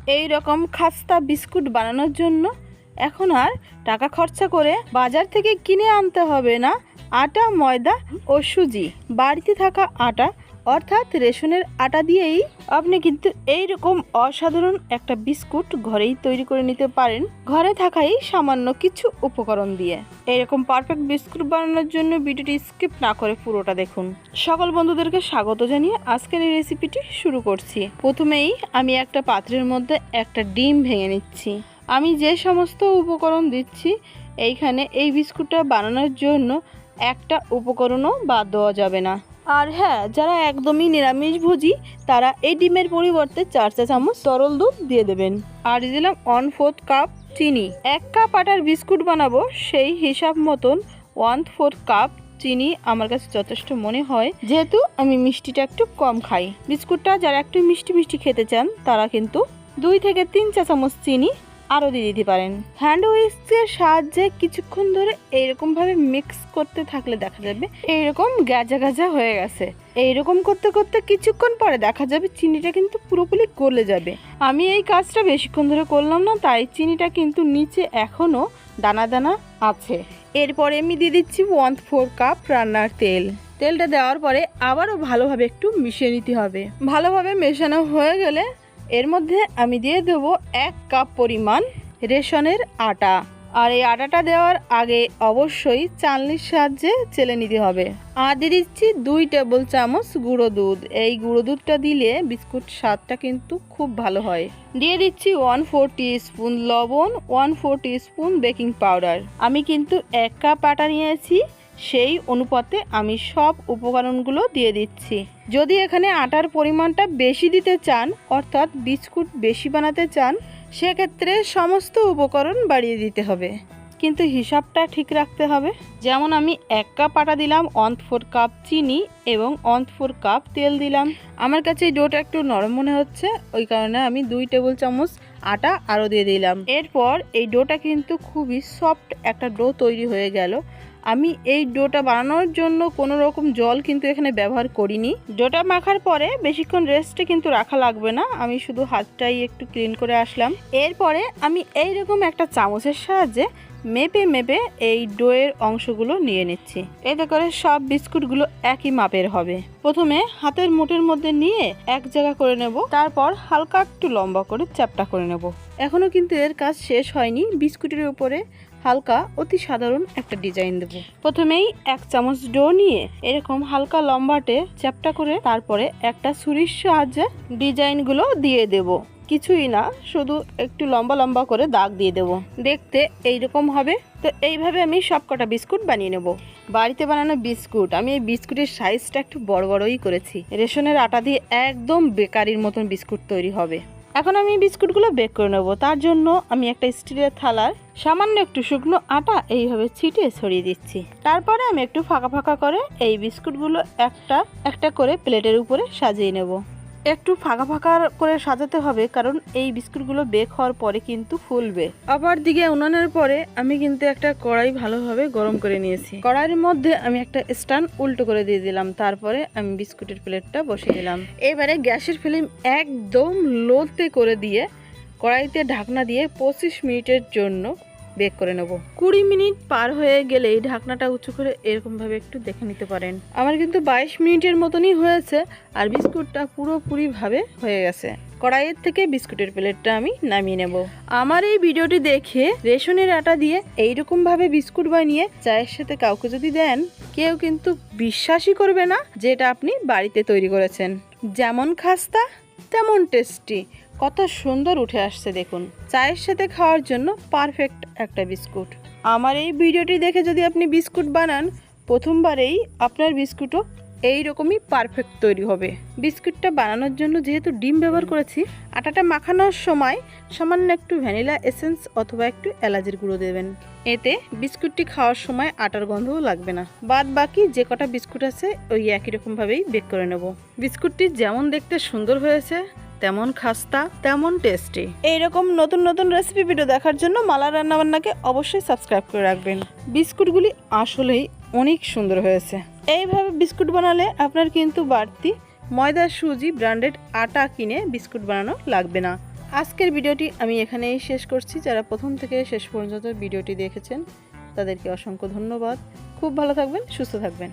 এই রকম খাস্তা বিস্কুট বানানোর জন্য এখন আর টাকা খরচা করে বাজার থেকে কিনে আনতে হবে না আটা, ময়দা ও সুজি। বাড়িতে থাকা আটা অর্থাৎ রেশনের আটা দিয়েই আপনি কিন্তু এই রকম অসাধারণ একটা বিস্কুট ঘরেই তৈরি করে নিতে পারেন, ঘরে থাকাই সামান্য কিছু উপকরণ দিয়ে। এইরকম পারফেক্ট বিস্কুট বানানোর জন্য ভিডিওটি স্কিপ না করে পুরোটা দেখুন। সকল বন্ধুদেরকে স্বাগত জানিয়ে আজকের এই রেসিপিটি শুরু করছি। প্রথমেই আমি একটা পাত্রের মধ্যে একটা ডিম ভেঙে নিচ্ছি। আমি যে সমস্ত উপকরণ দিচ্ছি এইখানে এই বিস্কুটটা বানানোর জন্য একটা উপকরণও বাদ দেওয়া যাবে না। আর হ্যাঁ, যারা একদমই নিরামিষভোজী তারা এই ডিমের পরিবর্তে 4 চা চামচ তরল দুধ দিয়ে দেবেন। আর দিলাম 1/4 কাপ চিনি। 1 কাপ আটার বিস্কুট বানাবো, সেই হিসাব মতন 1/4 কাপ চিনি আমার কাছে যথেষ্ট মনে হয়, যেহেতু আমি মিষ্টিটা একটু কম খাই। বিস্কুটটা যারা একটু মিষ্টি মিষ্টি খেতে চান তারা কিন্তু 2 থেকে 3 চা চামচ চিনি আরও দিয়ে দিতে পারেন। হ্যান্ড হুইস্কের সাহায্যে কিছুক্ষণ ধরে এইরকমভাবে মিক্স করতে থাকলে দেখা যাবে এইরকম গাজা গাজা হয়ে গেছে। এইরকম করতে করতে কিছুক্ষণ পরে দেখা যাবে চিনিটা কিন্তু পুরোপুরি গলে যাবে। আমি এই কাজটা বেশিক্ষণ ধরে করলাম না, তাই চিনিটা কিন্তু নিচে এখনও দানা দানা আছে। এরপরে আমি দিয়ে দিচ্ছি 1/4 কাপ রান্নার তেল। তেলটা দেওয়ার পরে আবারও ভালোভাবে একটু মিশিয়ে নিতে হবে। ভালোভাবে মেশানো হয়ে গেলে এর মধ্যে আমি দিয়ে দেবো 1 কাপ পরিমাণ রেশনের আটা। আর এই আটাটা দেওয়ার আগে অবশ্যই চালনির সাহায্যে চেলে নিতে হবে। আর দিয়ে দিচ্ছি 2 টেবিল চামচ গুঁড়ো দুধ। এই গুঁড়ো দুধটা দিলে বিস্কুট স্বাদটা কিন্তু খুব ভালো হয়। দিয়ে দিচ্ছি 1/4 টিস্পুন লবণ, 1/4 টিস্পুন বেকিং পাউডার। আমি কিন্তু 1 কাপ আটা নিয়েছি, সেই অনুপাতে আমি সব উপকরণগুলো দিয়ে দিচ্ছি। যদি এখানে আটার পরিমাণটা বেশি দিতে চান অর্থাৎ বিস্কুট বেশি বানাতে চান সেক্ষেত্রে সমস্ত উপকরণ বাড়িয়ে দিতে হবে, কিন্তু হিসাবটা ঠিক রাখতে হবে। যেমন আমি 1 কাপ আটা দিলাম, 1/4 কাপ চিনি এবং 1/4 কাপ তেল দিলাম। আমার কাছে এই ডোটা একটু নরম মনে হচ্ছে, ওই কারণে আমি 2 টেবিল চামচ আটা আরও দিয়ে দিলাম। এরপর এই ডোটা কিন্তু খুবই সফট একটা ডো তৈরি হয়ে গেল। আমি এই ডোটা বানানোর জন্য কোনো রকম জল কিন্তু এখানে ব্যবহার করিনি। ডোটা মাখার পরে বেশিক্ষণ রেস্টে কিন্তু রাখা লাগবে না, আমি শুধু হাতটাই একটু ক্লিন করে আসলাম। এরপরে আমি এইরকম একটা চামচের সাহায্যে মেপে মেপে এই ডোয়ের অংশগুলো নিয়ে নিচ্ছি। এতে করে সব বিস্কুটগুলো একই মাপের হবে। প্রথমে হাতের মুঠের মধ্যে নিয়ে এক জায়গা করে নেব, তারপর হালকা একটু লম্বা করে চ্যাপ্টা করে নেব। এখনও কিন্তু এর কাজ শেষ হয়নি। বিস্কুটের উপরে হালকা অতি সাধারণ একটা ডিজাইন দেব। প্রথমেই 1 চামচ ডো নিয়ে এরকম হালকা লম্বাটে চ্যাপ্টা করে তারপরে একটা ছুরির সাহায্যে ডিজাইনগুলো দিয়ে দেব। কিছুই না, শুধু একটু লম্বা লম্বা করে দাগ দিয়ে দেব, দেখতে এইরকম হবে। তো এইভাবে আমি সবকটা বিস্কুট বানিয়ে নেব। বাড়িতে বানানো বিস্কুট, আমি এই বিস্কুটের সাইজটা একটু বড় বড়ই করেছি। রেশনের আটা দিয়ে একদম বেকারির মতন বিস্কুট তৈরি হবে। এখন আমি বিস্কুটগুলো বেক করে নেব। তার জন্য আমি একটা স্টিলের থালার সামান্য একটু শুকনো আটা এইভাবে ছিটিয়ে ছড়িয়ে দিচ্ছি। তারপরে আমি একটু ফাঁকা ফাঁকা করে এই বিস্কুটগুলো একটা একটা করে প্লেটের উপরে সাজিয়ে নেব। একটু ফাঁকা ফাঁকা করে সাজাতে হবে, কারণ এই বিস্কুটগুলো বেক হওয়ার পরে কিন্তু ফুলবে। আবার দিকে উনানের পরে আমি কিন্তু একটা কড়াই ভালোভাবে গরম করে নিয়েছি। কড়াইয়ের মধ্যে আমি একটা স্ট্যান্ড উল্টো করে দিয়ে দিলাম, তারপরে আমি বিস্কুটের প্লেটটা বসিয়ে দিলাম। এবারে গ্যাসের ফ্লেম একদম লোতে করে দিয়ে কড়াইতে ঢাকনা দিয়ে 25 মিনিটের জন্য বেক করে নেব। 20 মিনিট পার হয়ে গেলে এই ঢাকনাটা উঁচু করে এরকমভাবে একটু দেখে নিতে পারেন। আমার কিন্তু 22 মিনিটের মতনই হয়েছে আর বিস্কুটটা পুরোপুরিভাবে হয়ে গেছে। কড়াইয়ের থেকে বিস্কুটের প্লেটটা আমি নামিয়ে নেব। আমার এই ভিডিওটি দেখে রেশনের আটা দিয়ে এইরকমভাবে বিস্কুট বানিয়ে চায়ের সাথে কাউকে যদি দেন, কেউ কিন্তু বিশ্বাসই করবে না যে এটা আপনি বাড়িতে তৈরি করেছেন। যেমন খাস্তা তেমন টেস্টি, কত সুন্দর উঠে আসছে দেখুন। চায়ের সাথে খাওয়ার জন্য পারফেক্ট একটা বিস্কুট। আমার এই ভিডিওটি দেখে যদি আপনি বিস্কুট বানান, প্রথমবারেই আপনার বিস্কুটও এইরকমই পারফেক্ট তৈরি হবে। বিস্কুটটা বানানোর জন্য যেহেতু ডিম ব্যবহার করেছি, আটাটা মাখানোর সময় সামান্য একটু ভ্যানিলা এসেন্স অথবা একটু এলাচের গুঁড়ো দেবেন। এতে বিস্কুটটি খাওয়ার সময় আটার গন্ধও লাগবে না। বাদ বাকি যে কটা বিস্কুট আছে ওই একই রকমভাবেই বেক করে নেব। বিস্কুটটি যেমন দেখতে সুন্দর হয়েছে তেমন খাস্তা তেমন টেস্টি। এইরকম নতুন নতুন রেসিপি ভিডিও দেখার জন্য মালা রান্নাবান্নাকে অবশ্যই সাবস্ক্রাইব করে রাখবেন। বিস্কুটগুলি আসলেই অনেক সুন্দর হয়েছে। এইভাবে বিস্কুট বানালে আপনার কিন্তু বাড়তি ময়দা সুজি ব্র্যান্ডেড আটা কিনে বিস্কুট বানানো লাগবে না। আজকের ভিডিওটি আমি এখানেই শেষ করছি। যারা প্রথম থেকে শেষ পর্যন্ত ভিডিওটি দেখেছেন তাদেরকে অসংখ্য ধন্যবাদ। খুব ভালো থাকবেন, সুস্থ থাকবেন।